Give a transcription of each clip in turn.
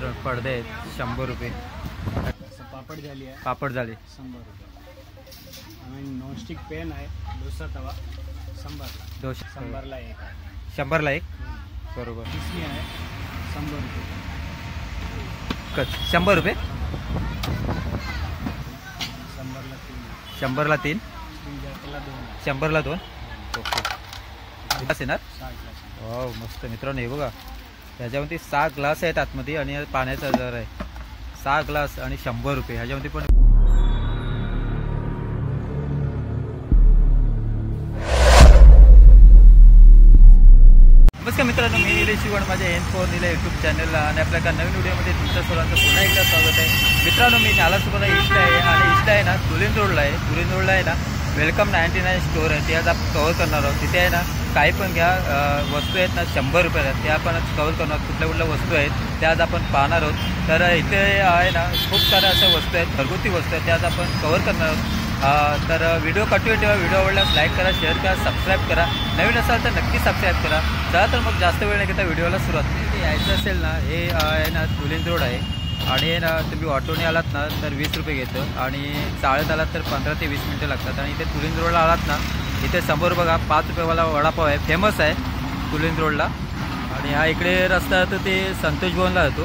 मित्रांनो पडदे आहेत 100 रुपये. पापड झाली आहे पापड झाले 100 रुपये. आणि नॉनस्टिक पॅन आहे डोसा तवा 100ला. डोसा 100ला एक आहे. 100ला एक. बरोबर. किसणी आहे 100 रुपये. 100 रुपये. 100ला 3. 100ला 2. ओके. ग्लास येणार. 6 ग्लास. वाव मस्त मित्रांनो. हे बघा ह्याच्यामध्ये 6 ग्लास आहेत आतमध्ये आणि पाण्याचा जार आहे. 6 ग्लास आणि 100 रुपये. ह्याच्यामध्ये पण नमस्कार मित्रांनो, मी निलेश शिवण माझ्या N4 निले यूट्यूब चॅनलला आणि आपल्या एका नवीन व्हिडिओमध्ये तुमच्या सर्वांचं पुन्हा एकदा स्वागत आहे. मित्रांनो मी नालासोबत ईस्टला आहे आणि ईस्टला आहे ना तुलिंद रोडला आहे. तुलिंद रोडला आहे ना वेलकम 99 स्टोअर आहे. ते आज आपण कव्हर करणार आहोत. तिथे आहे ना काही पण घ्या वस्तू आहेत ना 100 रुपये आहेत. ते आपण कव्हर करणार आहोत. कुठल्या वस्तू आहेत त्या आज आपण पाहणार आहोत. तर इथे आहे ना खूप साऱ्या अशा वस्तू आहेत, घरगुती वस्तू आहेत, त्या आज आपण कव्हर करणार आहोत. तर व्हिडिओ कंटिन्यू ठेवा. व्हिडिओ आवडल्यास लाईक करा, शेअर करा, सबस्क्राईब करा. नवीन असाल तर नक्की सबस्क्राईब करा. चला तर मग जास्त वेळ न घेता व्हिडिओला सुरुवात. यायचं असेल ना हे आहे ना तुलिंद रोड आहे आणि ना तुम्ही ऑटोने आलात ना तर 20 रुपये घेतं आणि चालत आलात तर 15 ते 20 मिनटं लागतात. आणि इथे तुलिंद रोडला आलात ना इथे समोर बघा 5 रुपयेवाला वडापाव आहे, फेमस आहे तुलिंद रोडला. आणि हा इकडे रस्ता आहे तो ते संतोष भवनला जातो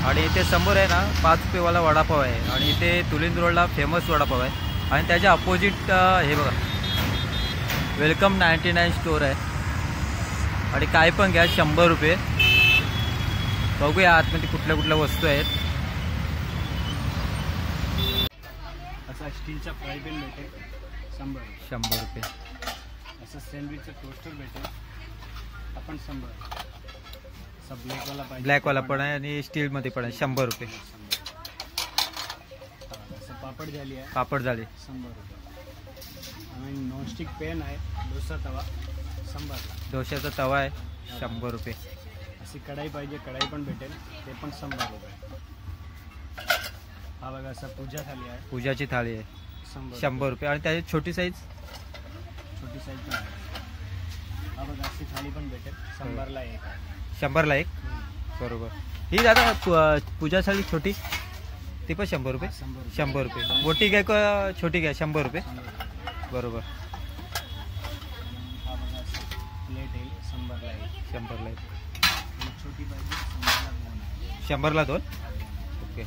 आणि इथे समोर आहे ना 5 रुपयेवाला वडापाव आहे आणि इथे तुलिंद रोडला फेमस वडापाव आहे. आणि त्याच्या अपोजिट हे बघा वेलकम 99 स्टोअर आहे आणि काय पण घ्या 100 रुपये. बघूया आतमध्ये कुठल्या वस्तू आहेत. असा स्टीलचा फ्राय पॅन भेटेल 100 रुपये. असं सँडविचचं टोस्टर भेटेल आपण 100. असा ब्लॅकवाला पाहिजे ब्लॅकवाला पण आहे आणि स्टीलमध्ये पण आहे 100 रुपये. असं पापड झाली आहे पापड झाले 100 रुपये. आणि नॉनस्टिक पॅन आहे डोसा तवा 100ला. डोशाचा तवा आहे 100 रुपये. अशी कढाई पाहिजे कढाई पण भेटेल ते पण 100 रुपये. हा बघा असा पूजा थाली आहे पूजाची थाळी आहे 100 रुपये. आणि त्याची छोटी साईज छोटी साईज पण आहे. हा बघा अशी थाली पण भेटेल 100ला एक आहे. 100ला एक. बरोबर. ही दादा पूजा थाळी छोटी ती पण 100 रुपये. 100 रुपये. मोठी घ्या का छोटी घ्या 100 रुपये. बरोबर. हा बघा प्लेट येईल 100ला एक. 100ला एक. छोटी पाहिजे 100ला 2 आहे. 100ला 2. ओके.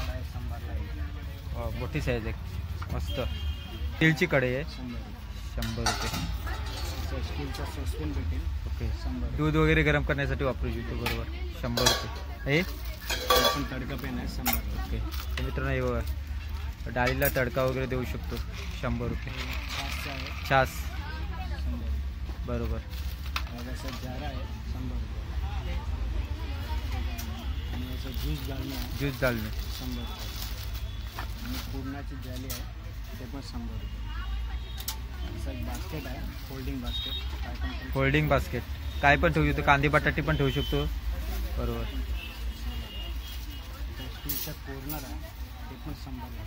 आहे 100ला एक. मोठी साईज आहे मस्त. स्टीलची कढई आहे 100 रुपये. स्टीलचा सॉसपॅन भेटेल ओके. 100. दूध वगैरे गरम करण्यासाठी वापरू शकतो. बरोबर 100 रुपये. हे पण तडका पेन आहे 100. ओके. तर मित्रांनो हे बघा डाळीला तडका वगैरे देऊ शकतो 100 रुपये. छासचा आहे छास 100. बरोबर. असं जार आहे 100 रुपये. आणि असं ज्यूस घालणे आहे ज्यूस डालणे 100 रुपये. आणि पूर्णाची जाली आहे ते पण 100 रुपये. असं एक बास्केट आहे फोल्डिंग बास्केट. काय पण फोल्डिंग बास्केट काय पण ठेवू शकतो. कांदे बटाटे पण ठेवू शकतो. बरोबर. स्टीलचा कोर्नर आहे ते पण 100 रुपये.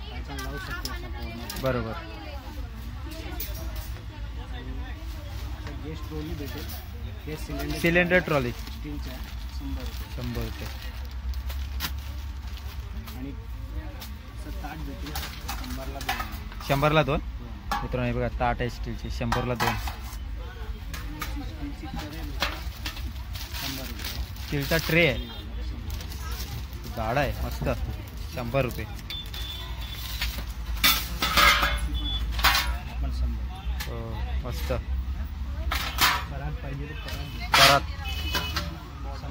काय पण लावू शकतो असा कोर्नर. बरोबर. गॅस ट्रॉली भेटेल. गॅस सिलेंडर ट्रॉली स्टीलच्या 100 रुपये. 100 रुपये. आणि असं ताट भेटेल 100ला 2. 100ला 2. मित्रांनो हे बघा ताट आहे स्टीलची 100ला 2. स्टीलची ट्रे भेटेल 100 रुपये. स्टीलचा ट्रे आहे जाड आहे मस्त 100 रुपये. आपण 100. मस्त. परात पाहिजे तर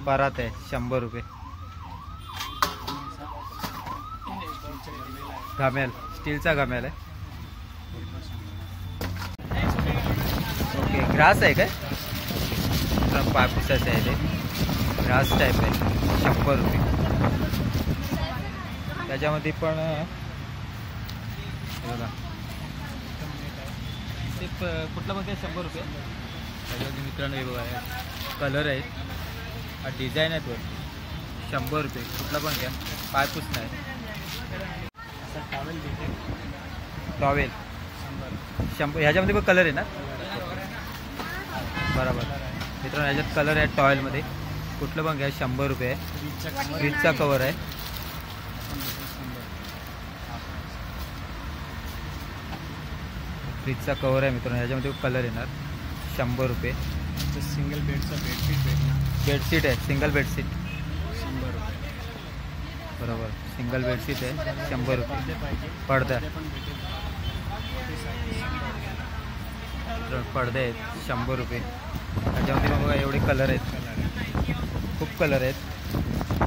परात आहे 100 रुपये. घामेल स्टीलचा घामेल आहे. ओके. ग्रास आहे काय पायपुसाचं आहे ते ग्रास टाईप आहे 100 रुपये. त्याच्यामध्ये पण बघा ते कुठलं पण 100 रुपये. त्याच्यामध्ये मित्रांनो हे बघा कलर आहेत डिझाईन आहेत वर 100 रुपये. कुठला पण घ्या पायपूस नाही. असं टॉवेल भेटेल टॉवेल 100. ह्याच्यामध्ये पण कलर आहे ना. बरोबर. मित्रांनो ह्याच्यात कलर आहे टॉवेलमध्ये कुठलं पण घ्या 100 रुपये. फ्रीजचा कवर फ्रीजचा कवर आहे. आपण भेटेल 100. फ्रीजचा कवर आहे मित्रांनो. ह्याच्यामध्ये कलर येणार 100 रुपये. सिंगल बेडचा बेडशीट भेटणार बेडशीट आहे, सिंगल बेडशीट 100 रुपये. बरोबर. सिंगल बेडशीट आहे 100 रुपये. पडदे पाहिजे पडदा पण भेटेल. पडदे आहेत 100 रुपये. ह्याच्यामध्ये बघा एवढे कलर आहेत, खूप कलर आहेत.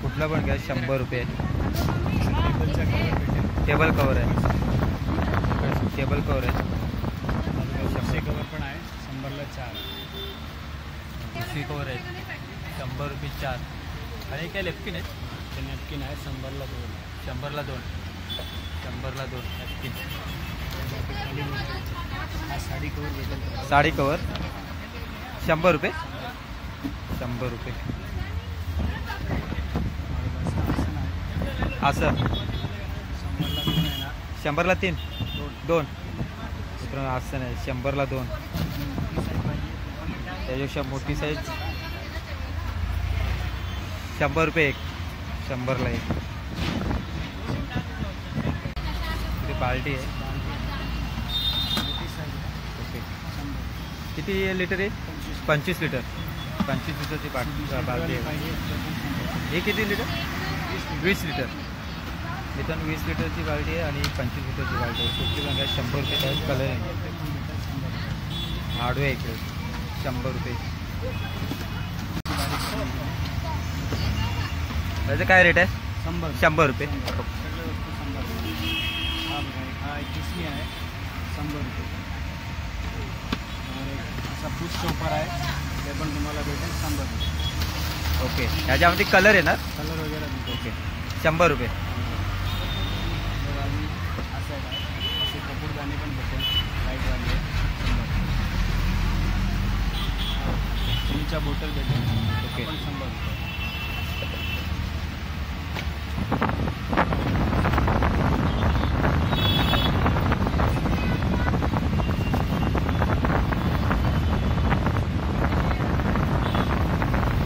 कुठला पण घ्या 100 रुपये. टेबलचा कवर भेटेल. टेबल कवर आहे, टेबल कवर आहे. असे कवर पण आहे 100ला 4. उशी कवर आहेत 100 रुपये 4. आणि काय लेफ्किन आहेत ते नॅपकिन आहे 100ला 2. 100ला 2. 100ला 2 लेफ्किन. हा साडी कवर भेटेल. साडी कवर 100 रुपये. 100 रुपये. असं 100ला 3. 2. मित्रांनो असं नाही 100ला 2. त्याच्यापेक्षा मोठी साईज 100 रुपये एक. 100ला 1. इथे बाल्टी आहे. ओके. किती लिटर आहे? 25 लिटर. 25 लिटरची बाल्टी आहे. हे किती लिटर? 20 लिटर. मित्रांनो 20 लिटरची बाल्टी आहे आणि 25 लिटरची बाल्टी आहे. कुठली पण काय 100 रुपये त्याच कलर आहे. आडवे आहे इकडे 100 रुपये. त्याचं काय रेट आहे? 100 रुपये. सगळे वस्तू 100. हा एक किसली आहे 100 रुपये. और एक असा पुश चोपर आहे ते पण तुम्हाला भेटेल 100 रुपये. ओके. ह्याच्यामध्ये कलर येणार. कलर वगैरे भेटेल. ओके 100 रुपये. तर आणि असं आहे असे कपूरदाणे पण भेटेल लाईटवाले 100. चिनीच्या बॉटल भेटेल. ओके. पण 100 रुपये.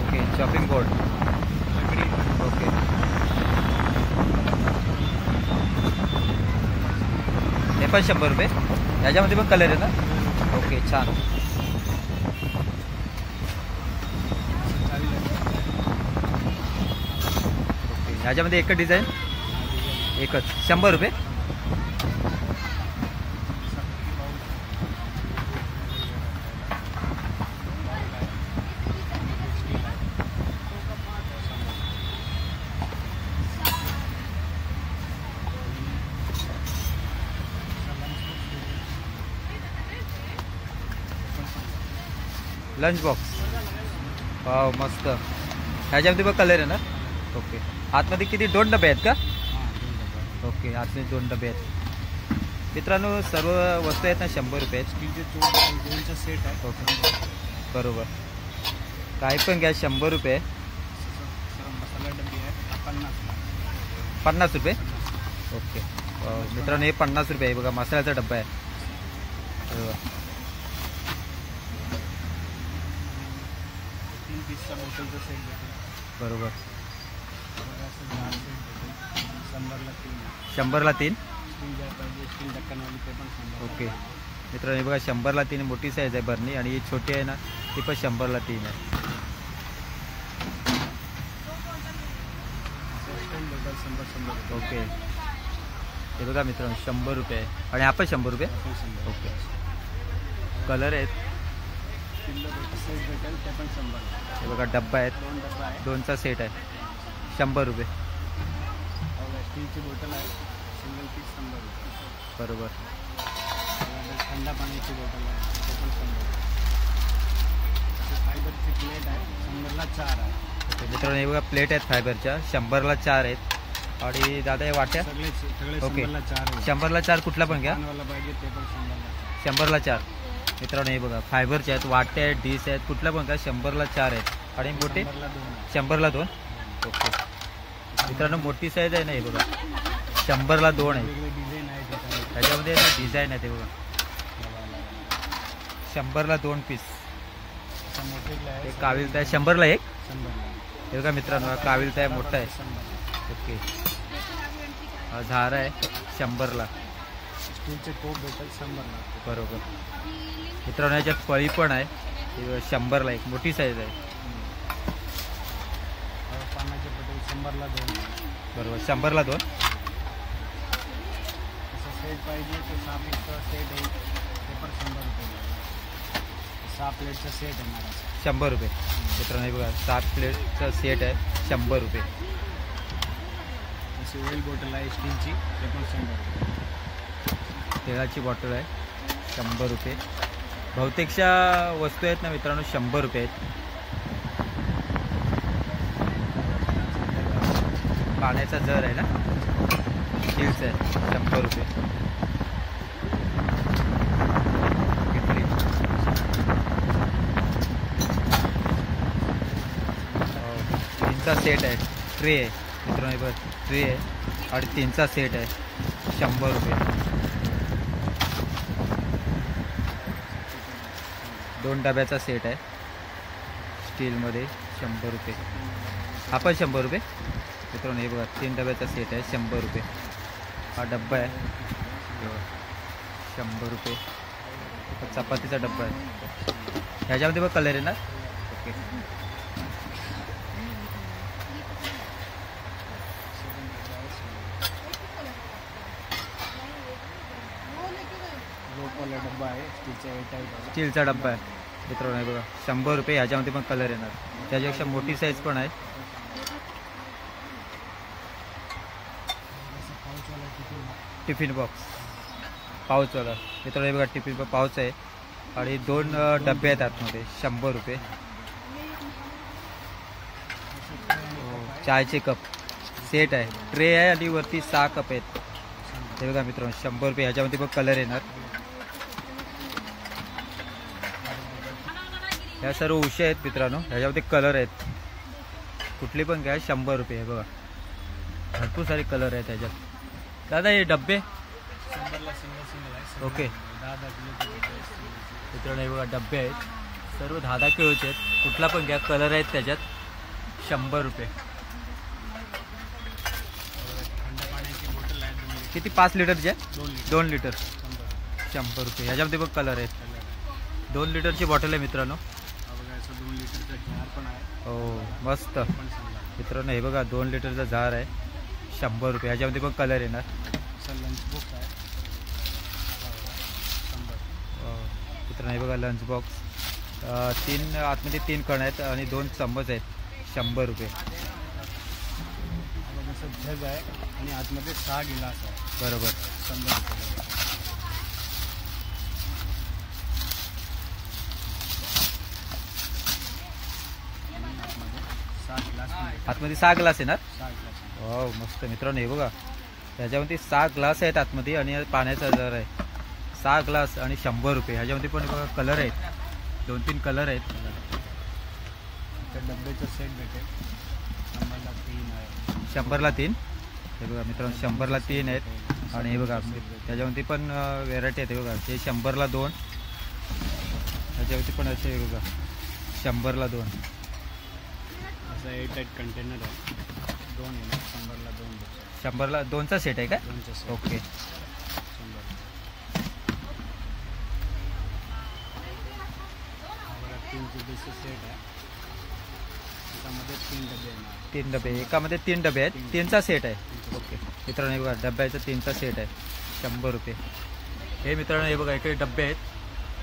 ओके. Shopping board. लकडी ओके. हे पण 100 रुपये. ह्याच्यामध्ये पण कलर आहे ना. ओके छान. ओके. ह्याच्यामध्ये एकच डिझाईन एकच 100 रुपये. Lunch box. वाव मस्त. ह्याच्यामध्ये पण कलर आहे ना. ओके. आतमध्ये किती 2 डबे आहेत का? ओके. आतमध्ये 2 डबे आहेत. मित्रांनो सर्व वस्तू आहेत ना 100 रुपये आहेत. स्टीलचे दोनचा सेट आहे. ओके. बरोबर. काही पण घ्या 100 रुपये. मसाला डबी आहे 50. 50 रुपये. ओके. मित्रांनो हे 50 रुपये आहे बघा. मसाल्याचा डब्बा आहे. बरोबर. 3 पीसचा बॉटलचा सेट भेटेल. बरोबर. असं 4 सेट भेटेल. 100ला 3. 100ला 3. स्टील जार पाहिजे स्टील ढक्कनवाली ते पण 100. ओके. मित्रांनो हे बघा 100ला 3 मोठी साईज आहे बरणी. आणि ही छोटी आहे ना ती पण 100ला 3 आहे. स्टील भेटेल 100 रुपये. ओके. हे बघा मित्रांनो 100 रुपये आहे. आणि आपण 100 रुपये. आपण 100. ओके. कलर आहेत. स्टील सेट भेटेल ते पण 100. हे बघा डब्बा आहेत. 2 डब्बा आहे. 2चा सेट आहे 100 रुपये. स्टीलची बॉटल आहे सिंगल पीस 100 रुपये. बरोबर. थंड पाण्याची बॉटल आहे ते पण 100. फायबरची प्लेट आहे 100ला 4 आहे. ओके. मित्रांनो हे बघा प्लेट आहेत फायबरच्या 100ला 4 आहेत. आणि दादा हे वाट्या सगळे ओके. 100ला 4 आहे. 100ला 4 कुठला पण घ्या. पानवाला पाहिजे ते पण 100ला 4. 100ला 4. मित्रांनो हे बघा फायबरचे आहेत. वाट्या आहेत, डिश आहेत, कुठला पण घ्या 100ला 4 आहेत. आणि मोठे 100ला 2 आहे. 100ला 2. ओके. मित्रांनो मोठी साईज आहे ना हे बघा 100ला 2 आहे. वेगवेगळे डिझाईन आहे त्याच्यामध्ये. त्याच्यामध्ये डिझाईन आहे ते बघा 100ला 2 पीस. असं मोठे आहे ते कावील त्या 100ला 1. 100ला. हे बघा मित्रांनो, काविलचा आहे, मोठा आहे. 100. ओके. हा झारा आहे 100ला. स्टीलचे टोप भेटेल 100ला. बरोबर मित्रांनो, याच्यात फळी पण आहे. 100ला एक मोठी साईज आहे. पानाचे भेटेल 100ला 2. बरोबर 100ला 2. असं सेट पाहिजे तर 6 पीसचा सेट आहे, ते पण 100 रुपये. 6 प्लेटचा सेट येणार आहे 100 रुपये. मित्रांनो हे बघा 7 प्लेटचा सेट आहे 100 रुपये. अशी ऑइल बॉटल आहे स्टीलची, ते पण 100 रुपये. तेलाची बॉटल आहे 100 रुपये. बहुतेकशा वस्तू आहेत ना मित्रांनो 100 रुपये आहेत. पाण्याचा जर आहे ना, स्टीलचा आहे 100 रुपये. किटली. तीनचा सेट आहे. ट्रे आहे मित्रांनो, हे बघ ट्रे आहे आणि 3चा सेट आहे 100 रुपये. 2 डब्याचा सेट आहे स्टीलमध्ये 100 रुपये. हा पण 100 रुपये मित्रांनो. हे बघा 3 डब्याचा सेट आहे 100 रुपये. हा डब्बा आहे 100 रुपये. चपातीचा डब्बा आहे. ह्याच्यामध्ये बघ कलर आहे ना. ओके. लोकवाला डब्बा आहे स्टीलचा, स्टीलचा डब्बा आहे मित्रांनो. हे बघा 100 रुपये. ह्याच्यामध्ये पण कलर येणार. त्याच्यापेक्षा मोठी साईज पण आहे. टिफिन बॉक्स पाऊचवाला मित्रांनो. हे बघा टिफिन पाऊच आहे आणि 2 डबे आहेत आतमध्ये 100 रुपये. चायचे कप सेट आहे. ट्रे आहे आणि वरती 6 कप आहेत. हे बघा मित्रांनो 100 रुपये. ह्याच्यामध्ये पण कलर येणार. ह्या सर्व उशी आहेत मित्रांनो. ह्याच्यामध्ये कलर आहेत. कुठली पण घ्या 100 रुपये. हे बघा भरपूर सारे कलर आहेत ह्याच्यात. दादा हे डब्बे 100ला सिंगल आहे. ओके. 10 किलो मित्रांनो हे बघा डब्बे आहेत सर्व 10 किलोचे आहेत. कुठला पण घ्या, कलर आहेत त्याच्यात 100 रुपये. थंड पाण्याची बॉटल आहे 2 लिटर. किती 5 लिटरची आहे? 2 2 लिटर लिटर 100 रुपये. ह्याच्यामध्ये पण कलर आहेत. 2 लिटरची बॉटल आहे मित्रांनो. हा बघा, असं 2 लिटरचा जार पण आहे, हो मस्त पण 100. मित्रांनो. हे बघा 2 लिटरचा जार आहे 100 रुपये. ह्याच्यामध्ये पण कलर येणार. असं लंच बॉक्स आहे 100. मित्रांनो हे बघा लंच बॉक्स. 3 आतमध्ये 3 कण आहेत आणि 2 चम्मच आहेत 100 रुपये. हा बघा, असं जग आहे आणि आतमध्ये 6 गिलास आहे बरोबर 100 रुपये. आतमध्ये 6 ग्लास येणार. 6 गिलास हो मस्त मित्रांनो. हे बघा ह्याच्यामध्ये 6 ग्लास आहेत आतमध्ये आणि पाण्याचा जार आहे. 6 ग्लास आणि 100 रुपये. ह्याच्यामध्ये पण बघा कलर आहेत. 2-3 कलर आहेत. त्या डब्याचं सेट भेटेल 100ला 3 आहे. 100ला 3. हे बघा मित्रांनो 100ला 3 आहेत. आणि हे बघा त्याच्यामध्ये पण व्हेरायटी आहेत. हे बघा हे 100ला 2. ह्याच्यावरती पण असे हे बघा 100ला 2. असं 8 टाईट कंटेनर आहे 2 येणार 100ला 2 भेटेल. 100ला 2चा सेट आहे का? 2चा सेट ओके. 100. बघा 3 डब्याचं सेट आहे, त्याच्यामध्ये 3 डबे येणार. 3 डबे. एकामध्ये 3 डबे आहेत. 3चा सेट आहे. ओके मित्रांनो. हे बघा डब्याचा 3चा सेट आहे 100 रुपये. हे मित्रांनो हे बघा इकडे डबे आहेत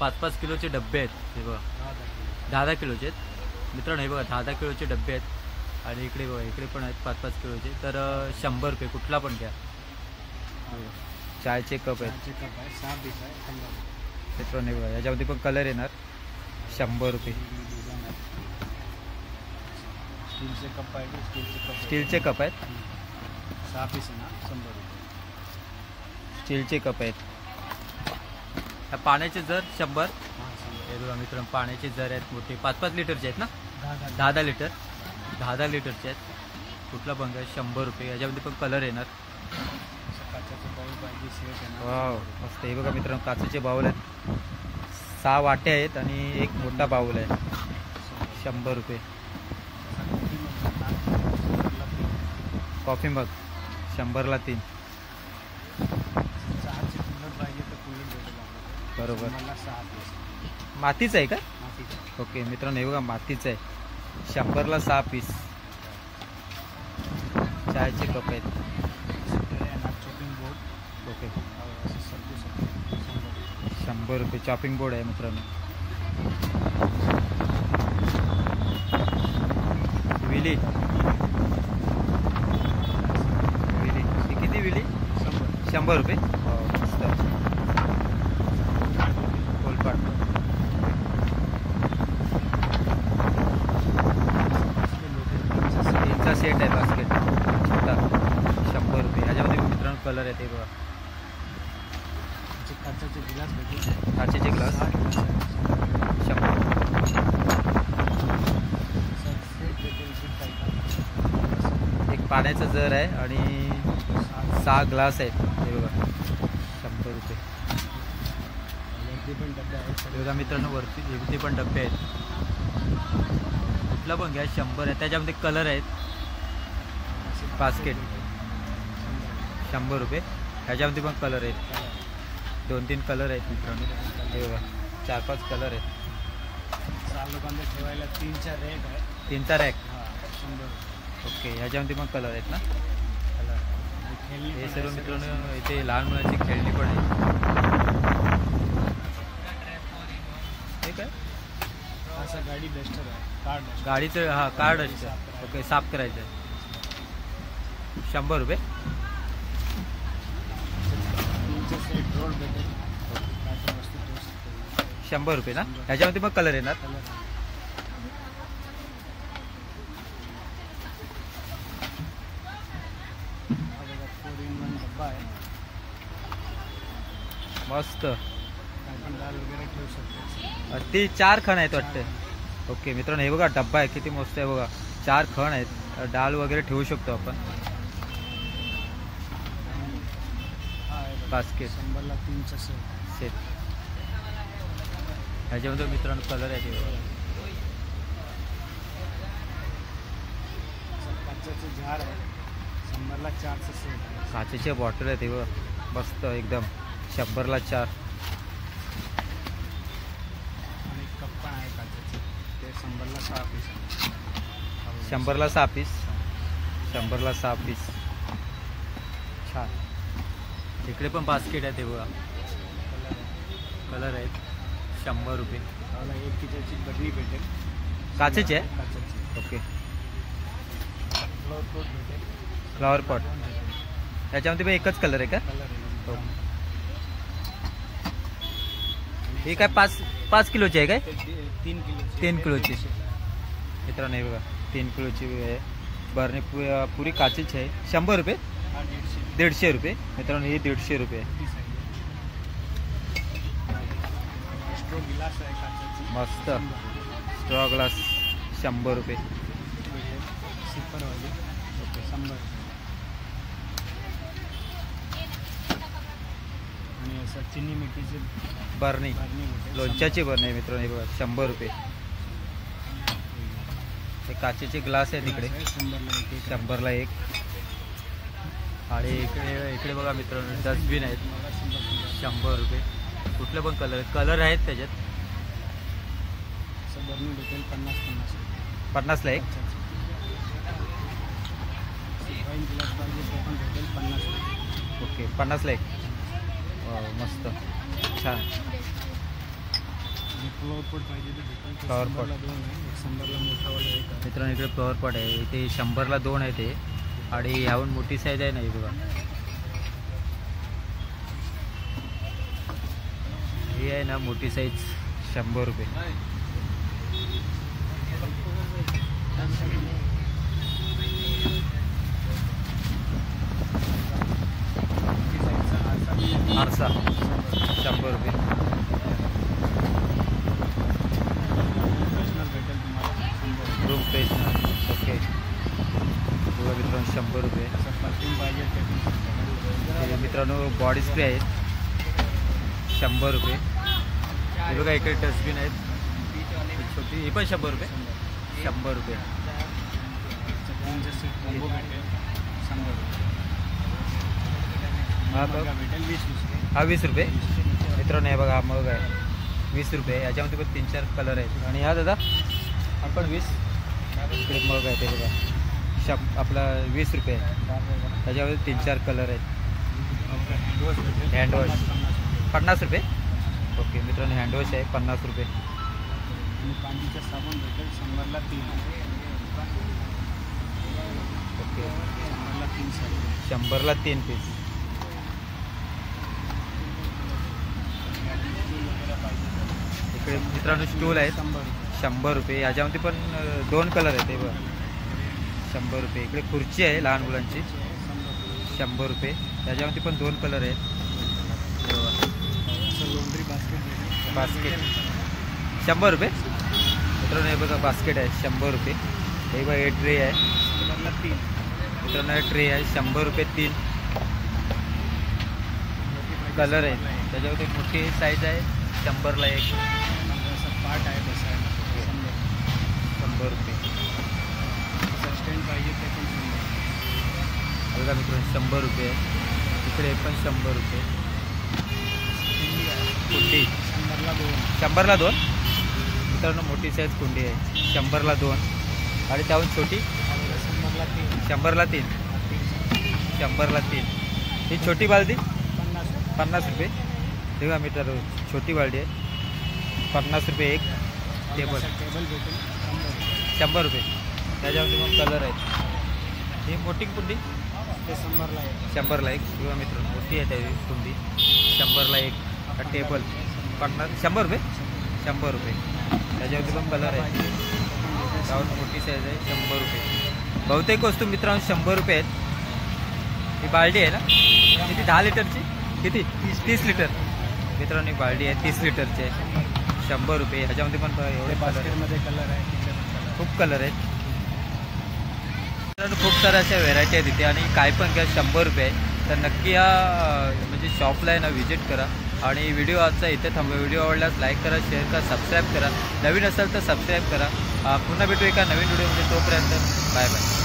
5-5 किलोचे डबे आहेत. हे बघा 10 किलोचे आहेत मित्रांनो. हे बघा 10 किलोचे डबे आहेत. आणि इकडे बघा इकडे पण आहेत 5-5 किलोचे. तर 100 रुपये. कुठला पण घ्या. चायचे कप आहेत 6 कप आहे, 6 पीस आहे 100 रुपये. मित्रांनो. हे बघा याच्यामध्ये पण कलर येणार 100 रुपये. डिझाईन आहे. स्टीलचे कप आहे, स्टीलचे कप आहेत. 6 पीस आहे ना 100 रुपये. स्टीलचे कप आहेत. पाण्याचे जर 100. हां 100. हे बघा मित्रांनो पाण्याचे जर आहेत मोठे 5-5 लिटरचे आहेत ना. 10 लिटर 10 लिटरचे आहेत. कुठला पण घ्या 100 रुपये. याच्यामध्ये पण कलर येणार. काचाचं बाउल पाहिजे सेट आहे ना. वाव मस्त. हे बघा मित्रांनो काचेचे बाऊल आहेत. 6 वाट्या आहेत आणि एक मोठा बाऊल आहे 100 रुपये. Coffee mug 100ला 3. चहाचे कुल्हड पाहिजे तर कुल्हड भेटेल आपल्याला. बरोबर. मला 6 पीस मातीचं आहे का? मातीचे. ओके मित्रांनो हे बघा मातीचं आहे. 100ला 6 पीस. चायचे कप आहेत. चॉपिंग बोर्ड ओके असं सर्व 100 रुपये चॉपिंग बोर्ड आहे मित्रांनो. विली विली ही किती विली? 100 रुपये. हो मस्त. कोलपाट तीनचा सेट आहे बास्केट छोटा 100 रुपये. ह्याच्यामध्ये मित्रांनो कलर आहे ते बघा. काचाचे गिलास भेटेल. काचेचे ग्लास 100. एक पाण्याचा जर आहे आणि 6 ग्लास आहेत हे बघा 100 रुपये. पण डबे आहेत हे बघा मित्रांनो वरती इथे पण डबे आहेत. कुठला पण घ्या 100 आहे. त्याच्यामध्ये कलर आहेत. बास्केट 100 रुपये. ह्याच्यामध्ये पण कलर आहेत. 2-3 कलर आहेत मित्रांनो. हे बघा 4-5 कलर आहेत. 4 लोकांना ठेवायला 3-4 रॅक आहे. 3चा रॅक. 100 ओके ह्याच्यामध्ये पण कलर आहेत ना. कलर खेळणी हे पण सर्व आहे, मित्रांनो इथे लहान मुलांची खेळणी पण आहे. हे काय? असं गाडी डस्टर आहे. Car duster. गाडीचं हा कार्ड असतं. ओके साफ करायचं आहे. 100 रुपये. 3चे सेट रोड भेटेल. काय पण वस्तू ठेवू शकतो. 100 रुपये ना. ह्याच्यामध्ये पण कलर येणार. कलर हा बघा 4-in-1 डब्बा आहे. मस्त. काय पण डाळ वगैरे ठेवू शकतो. ती 4 खण आहेत वाटतं. ओके मित्रांनो हे बघा डब्बा आहे किती मस्त आहे बघा. 4 खण आहेत. डाळ वगैरे ठेवू शकतो आपण. हा आहे बघा. बास्केट 100ला 3चा सेट. सेट. ह्याच्यामध्ये मित्रांनो कलर आहे ते बघा. काचाचे झाड आहे. 100ला 4चा सेट. काचेचे बॉटल आहे ते बघा मस्त एकदम 100ला 4. आणि कप पण आहे काचाचे. ते 100ला 6 पीस. 100ला 6 पीस. 100ला 6 पीस. छान. इकडे पण बास्केट आहे ते बघा. कलर आहेत 100 रुपये. मला 1 किलोची बदली भेटेल. काचेची आहे. काचाची. ओके फ्लोर कोट भेटेल. Flower pot. ह्याच्यामध्ये पण एकच कलर आहे का? कलर हो. हे काय 5 किलोची आहे काय? 3 किलोची. 3 किलोची. मित्रांनो हे बघा 3 किलोची आहे. बरणी पुरी काचेची आहे. 100 रुपये. हा 150. 150 रुपये. मित्रांनो हे 150 रुपये. स्ट्रो गिलास आहे काचाची. मस्त. स्ट्रॉ ग्लास 100 रुपये. भेटेल. सिपरवाली. ओके 100. आणि असं चिनी मिठीची बरणी भरणी भेटेल. लोणच्याची बरणी आहे मित्रांनो हे बघा 100 रुपये. हे काचेचे ग्लास आहे तिकडे 100ला 1. 100ला 1. आणि इकडे बघा मित्रांनो डस्टबिन आहेत 100 रुपये. कुठले पण कलर आहेत त्याच्यात. असं बरणी भेटेल 50-50. 50ला 1. वाईन गिलास पाहिजे ते पण भेटेल 50. ओके 50ला 1. मस्त छान. आणि फ्लोअर पॉट पाहिजे ते भेटेल. Flower pot. 100ला 2 आहे. 100ला मोठावाला 1 आहे. मित्रांनो इकडे फ्लॉवर पॉट आहे. इथे 100ला 2 आहे ते. आणि ह्याहून मोठी साईज आहे ना ही बघा. ही आहे ना मोठी साईज 100 रुपये. आरसा 100 रुपये. प्रोफेशनल भेटेल तुम्हाला 100. Room freshener. ओके बघा मित्रांनो 100 रुपये. असं परफ्यूम पाहिजे ते पण हे मित्रांनो बॉडी स्प्रे आहेत 100 रुपये. हे बघा इकडे डस्टबिन आहेत छोटी. ही पण 100 रुपये. 100 रुपये. सगळ्यांचे सेट कॉम्बो भेटेल हा मग बघ भेटेल 20 रुपये. हा 20 रुपये. मित्रांनो हे बघा हा मग आहे 20 रुपये. याच्यामध्ये पण 3-4 कलर आहेत. आणि हा दादा हा पण 20 इकडे मग आहे ते बघा आपला 20 रुपये आहे. त्याच्यामध्ये 3-4 कलर आहेत. हँडवॉश 50 रुपये. ओके मित्रांनो हँडवॉश आहे 50 रुपये. आणि कांदीचा साबण भेटेल 100ला 3. ओके 100ला 3 साबण. 100ला 3 पीस. इकडे मित्रांनो स्टूल आहेत 100 रुपये. याच्यामध्ये पण 2 कलर आहेत. हे बघा 100 रुपये. इकडे खुर्ची आहे लहान मुलांची 100 रुपये. त्याच्यामध्ये पण 2 कलर आहेत. लॉन्ड्री बास्केट बास्केट 100 रुपये. मित्रांनो हे बघा बास्केट आहे 100 रुपये. हे बघा हे ट्रे आहे 100ला 3. मित्रांनो हे ट्रे आहे 100 रुपये 3 कलर आहे. त्याच्यामध्ये मोठी साईज आहे 100ला 1. असं पार्ट आहे बसायला 100 रुपये. स्टँड पाहिजे ते पण 100. बघा मित्रांनो 100 रुपये. इकडे पण 100 रुपये. कुंडी 100ला 2. 100ला 2. मित्रांनो मोठी साईज कुंडी आहे 100ला 2. आणि त्याहून छोटी 100ला 3. 100ला 3. 100ला 3. ही छोटी बालदी 50 रुपये. तेव्हा मित्रांनो छोटी बालदी आहे 50 रुपये एक. टेबल टेबल भेटेल 100 रुपये. त्याच्यामध्ये मग कलर आहेत. ही मोठी कुंडी ते 100ला 1. 100ला 1. किंवा मित्रांनो मोठी आहे त्याची कुंडी 100ला 1. टेबल 100 रुपये. 100 रुपये. त्याच्यावरती पण कलर आहे. त्यावर मोठी साईज आहे 100 रुपये. बहुतेक वस्तू मित्रांनो 100 रुपये आहेत. ही बाल्टी आहे ना किती 10 लिटरची किती 30 लिटर. मित्रांनो ही बाल्टी आहे 30 लिटरची आहे 100 रुपये. ह्याच्यामध्ये पण एवढे कलर आहे. बास्केटमध्ये कलर आहे तिथे खूप कलर आहेत. मित्रांनो खूप साऱ्या अशा व्हेरायटी आहेत इथे. आणि काय पण घ्या 100 रुपये आहे. तर नक्की या म्हणजे शॉपला आहे ना व्हिजिट करा. आणि व्हिडिओ आजचा इथे थांबवा. व्हिडिओ आवडल्यास लाईक करा, शेअर करा, सबस्क्राईब करा. नवीन असाल तर सबस्क्राईब करा. पुन्हा भेटू एका नवीन व्हिडिओमध्ये. तोपर्यंत बाय बाय.